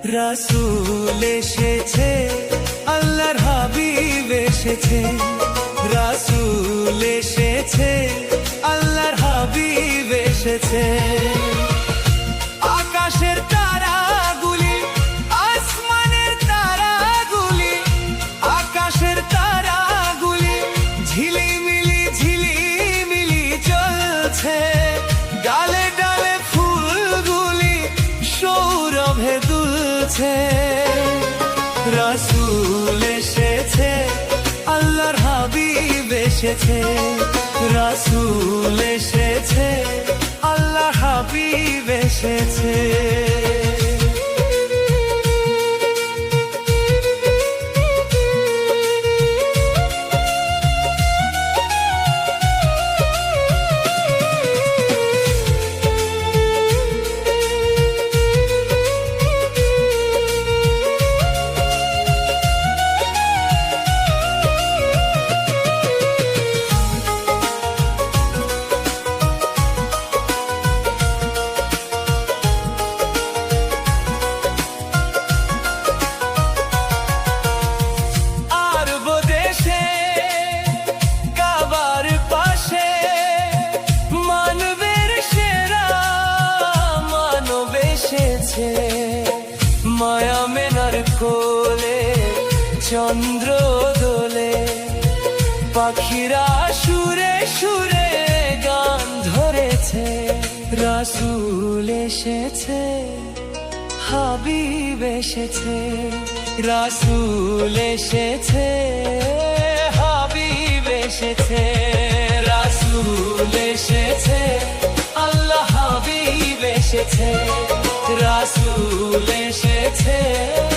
রাসূল এসেছে, আল্লাহর হাবিব এসেছে। রাসূল এসেছে, আল্লাহর হাবিব এসেছে। আকাশের তারাগুলি, আসমানের তারাগুলি, আকাশের তারাগুলি ঝিলিমিলি ঝিলিমিলি জ্বলছে। ডালে ডালে ফুলগুলি সৌরভে দুলছে। রাসূল এসেছে, আল্লাহর হাবিব এসেছে। রাসূল এসেছে, আল্লাহর হাবিব এসেছে। মায়া মেনার কোলে চন্দ্র দোলে, পাখিরা সুরে সুরে গান ধরেছে। রাসূল এসেছে, হাবিব এসেছে। রাসূল এসেছে, হাবিব এসেছে। রাসূল এসেছে, আল্লাহ হাবিব এসেছে। রাসূল এসেছে।